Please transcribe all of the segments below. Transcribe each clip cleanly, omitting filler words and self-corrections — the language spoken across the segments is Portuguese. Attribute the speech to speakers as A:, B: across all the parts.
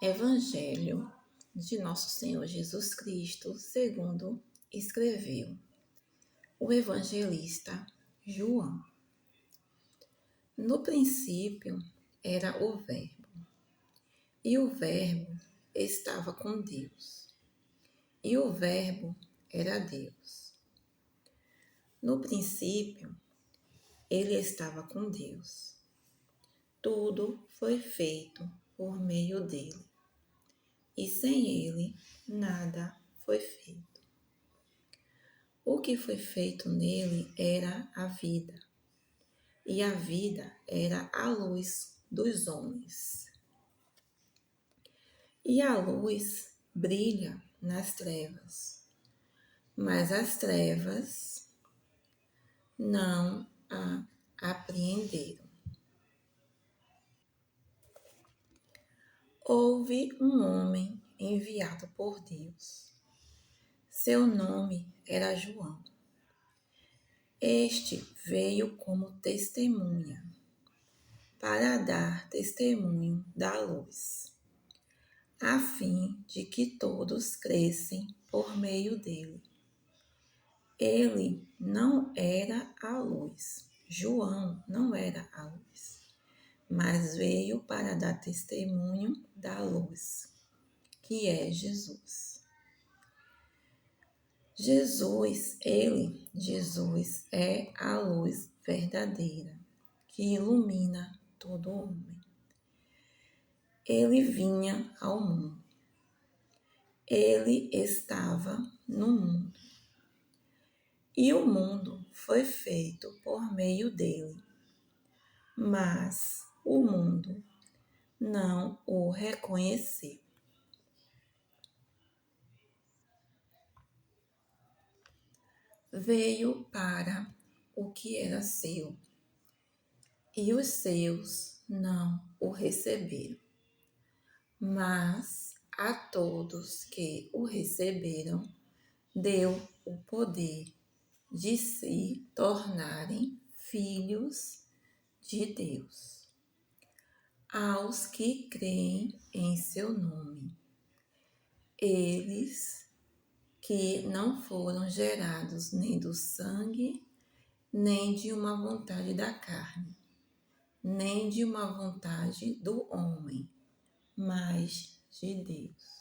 A: Evangelho de Nosso Senhor Jesus Cristo, segundo escreveu o evangelista João. No princípio era o Verbo, e o Verbo estava com Deus, e o Verbo era Deus. No princípio, ele estava com Deus. Tudo foi feito por meio dele, e sem ele nada foi feito. O que foi feito nele era a vida, e a vida era a luz dos homens. E a luz brilha nas trevas, mas as trevas não a apreenderam. Houve um homem enviado por Deus. Seu nome era João. Este veio como testemunha, para dar testemunho da luz, a fim de que todos crescem por meio dele. Ele não era a luz, João não era a luz, mas veio para dar testemunho da luz, que é Jesus. Jesus é a luz verdadeira, que ilumina todo homem. Ele vinha ao mundo. Ele estava no mundo. E o mundo foi feito por meio dele. Mas o mundo não o reconheceu. Veio para o que era seu, e os seus não o receberam. Mas a todos que o receberam, deu o poder de se tornarem filhos de Deus, aos que creem em seu nome. Eles que não foram gerados nem do sangue, nem de uma vontade da carne, nem de uma vontade do homem, mas de Deus.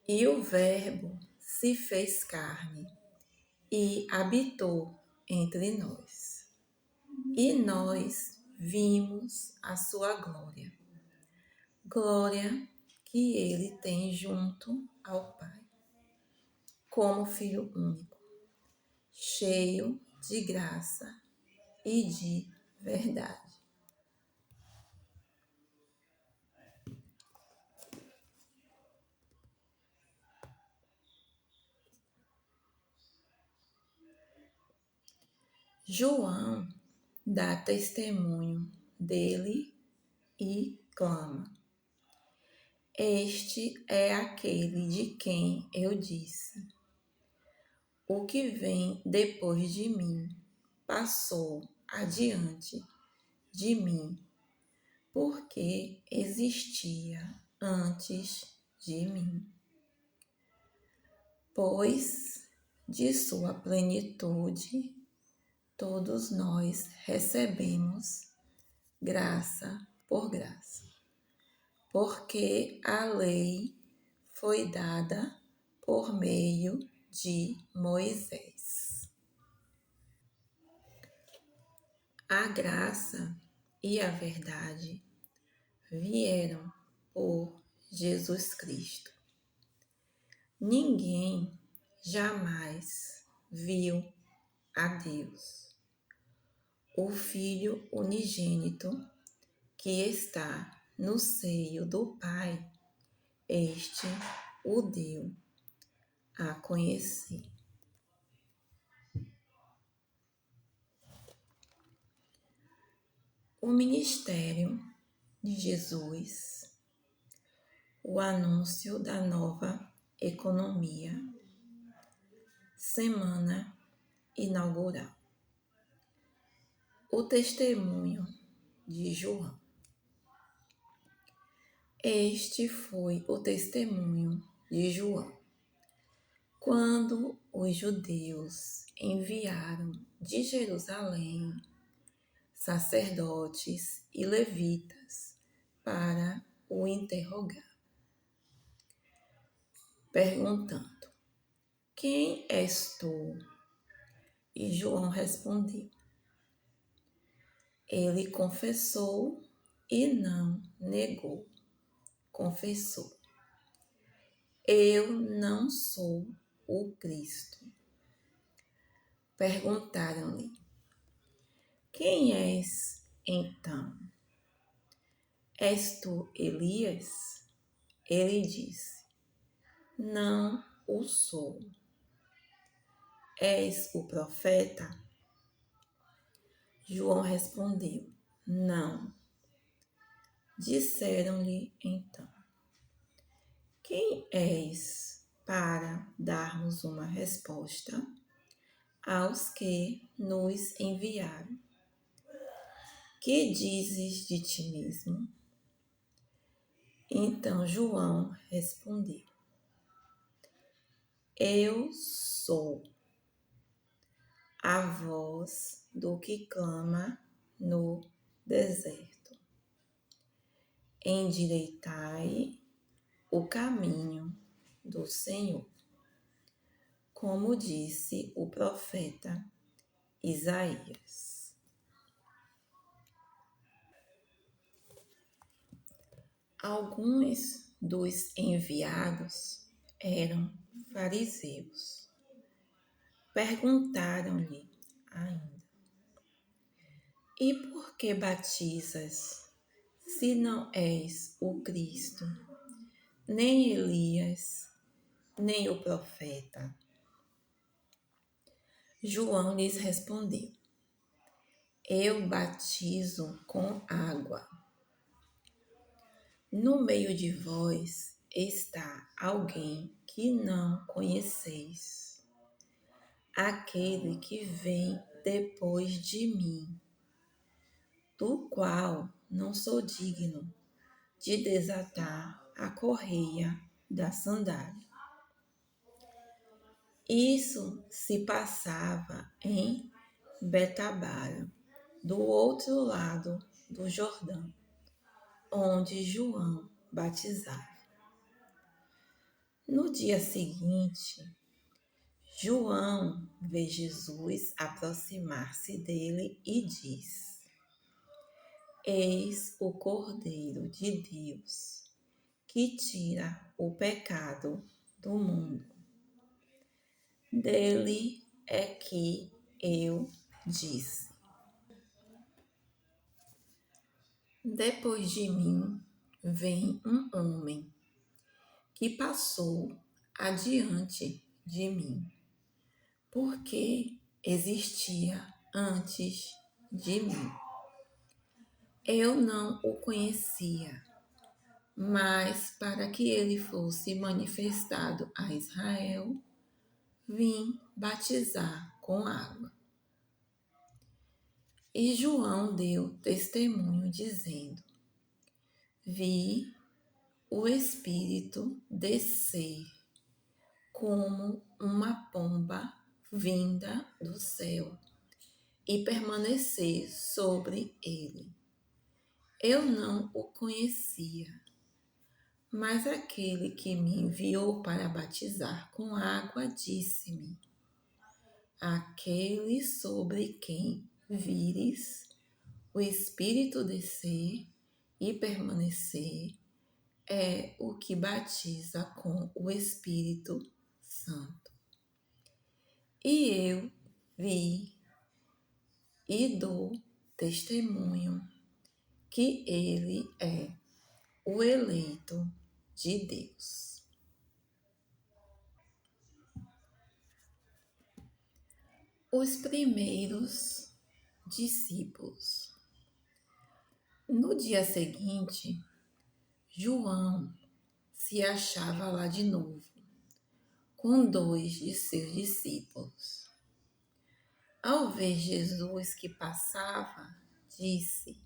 A: E o Verbo se fez carne e habitou entre nós. E nós vimos a sua glória, glória que ele tem junto ao Pai, como Filho único, cheio de graça e de verdade. João dá testemunho dele e clama: Este é aquele de quem eu disse: o que vem depois de mim passou adiante de mim, porque existia antes de mim. Pois de sua plenitude todos nós recebemos graça por graça, porque a lei foi dada por meio de Moisés. A graça e a verdade vieram por Jesus Cristo. Ninguém jamais viu a Deus. O Filho unigênito que está no seio do Pai, este o deu a conhecer. O ministério de Jesus, o anúncio da nova economia, semana inaugural. O testemunho de João. Este foi o testemunho de João, quando os judeus enviaram de Jerusalém sacerdotes e levitas para o interrogar, perguntando: Quem és tu? E João respondeu. Ele confessou e não negou. Confessou: Eu não sou o Cristo. Perguntaram-lhe: Quem és então? És tu Elias? Ele disse: Não o sou. És o profeta? João respondeu: Não. Disseram-lhe então: Quem és para darmos uma resposta aos que nos enviaram? Que dizes de ti mesmo? Então João respondeu: Eu sou a voz do que clama no deserto. Endireitai o caminho do Senhor, como disse o profeta Isaías. Alguns dos enviados eram fariseus. Perguntaram-lhe ainda: E por que batizas, se não és o Cristo, nem Elias, nem o profeta? João lhes respondeu: Eu batizo com água. No meio de vós está alguém que não conheceis, aquele que vem depois de mim, do qual não sou digno de desatar a correia da sandália. Isso se passava em Betabara, do outro lado do Jordão, onde João batizava. No dia seguinte, João vê Jesus aproximar-se dele e diz: Eis o Cordeiro de Deus, que tira o pecado do mundo. Dele é que eu disse: Depois de mim vem um homem que passou adiante de mim, porque existia antes de mim. Eu não o conhecia, mas para que ele fosse manifestado a Israel, vim batizar com água. E João deu testemunho dizendo: Vi o Espírito descer como uma pomba vinda do céu e permanecer sobre ele. Eu não o conhecia, mas aquele que me enviou para batizar com água disse-me: Aquele sobre quem vires o Espírito descer e permanecer é o que batiza com o Espírito Santo. E eu vi e dou testemunho que ele é o eleito de Deus. Os primeiros discípulos. No dia seguinte, João se achava lá de novo, com 2 de seus discípulos. Ao ver Jesus que passava, disse: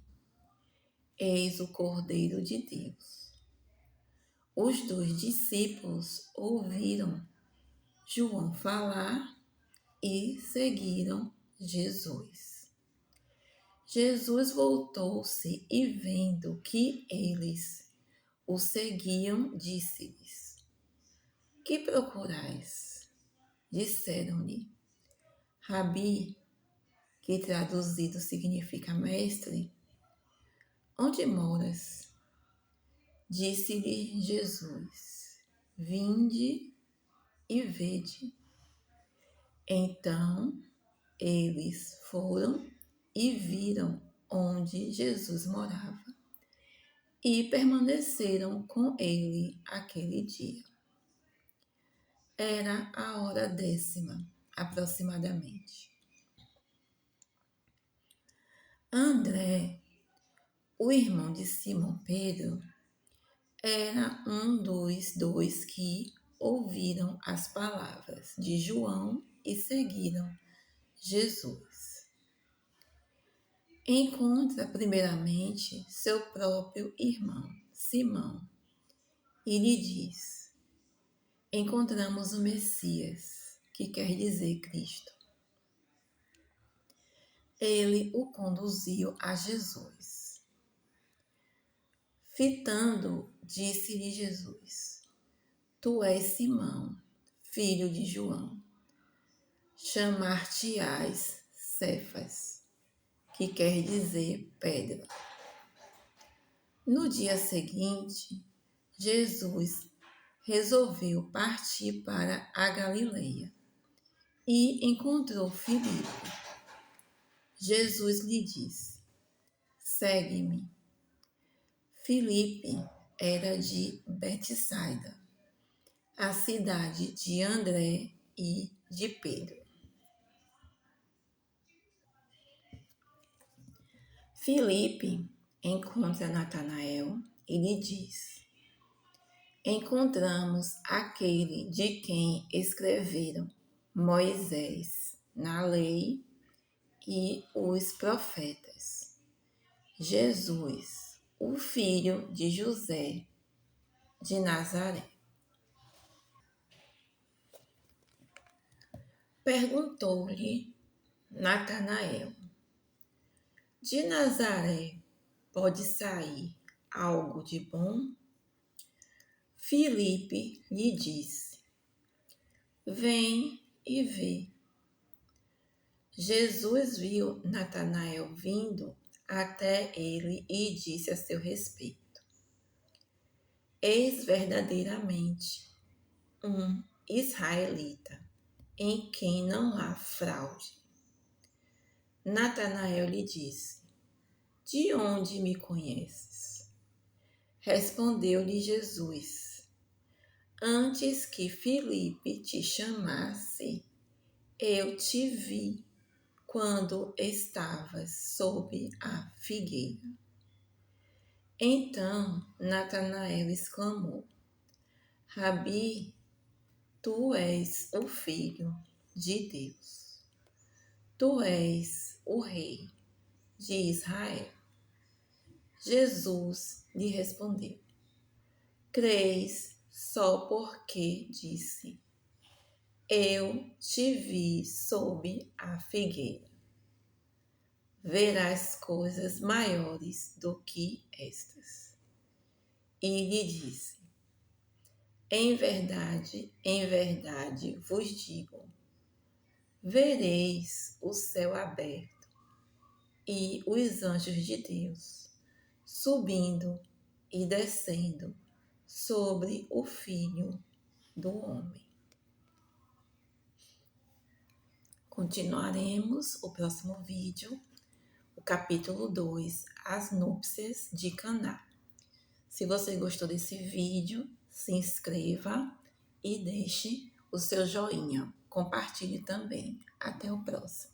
A: Eis o Cordeiro de Deus. Os 2 discípulos ouviram João falar e seguiram Jesus. Jesus voltou-se e, vendo que eles o seguiam, disse-lhes: Que procurais? Disseram-lhe: Rabi, que traduzido significa mestre, onde moras? Disse-lhe Jesus: Vinde e vede. Então eles foram e viram onde Jesus morava e permaneceram com ele aquele dia. Era a hora 10ª, aproximadamente. André, o irmão de Simão Pedro, era um dos 2 que ouviram as palavras de João e seguiram Jesus. Encontra primeiramente seu próprio irmão, Simão, e lhe diz: Encontramos o Messias, que quer dizer Cristo. Ele o conduziu a Jesus. Fitando, disse-lhe Jesus: Tu és Simão, filho de João. Chamar-te-ás Cefas, que quer dizer pedra. No dia seguinte, Jesus resolveu partir para a Galileia e encontrou Filipe. Jesus lhe disse: Segue-me. Filipe era de Betsaida, a cidade de André e de Pedro. Filipe encontra Natanael e lhe diz: Encontramos aquele de quem escreveram Moisés na lei e os profetas, Jesus, o filho de José de Nazaré. Perguntou-lhe Natanael: De Nazaré pode sair algo de bom? Filipe lhe disse: Vem e vê. Jesus viu Natanael vindo até ele e disse a seu respeito: Eis verdadeiramente um israelita, em quem não há fraude. Natanael lhe disse: De onde me conheces? Respondeu-lhe Jesus: Antes que Filipe te chamasse, eu te vi quando estavas sob a figueira. Então Natanael exclamou: Rabi, tu és o Filho de Deus. Tu és o Rei de Israel. Jesus lhe respondeu: Crês só porque disse: Eu te vi sob a figueira. Verás coisas maiores do que estas. E lhe disse: em verdade vos digo, vereis o céu aberto e os anjos de Deus subindo e descendo sobre o Filho do Homem. Continuaremos o próximo vídeo, o capítulo 2, as núpcias de Caná. Se você gostou desse vídeo, se inscreva e deixe o seu joinha. Compartilhe também. Até o próximo.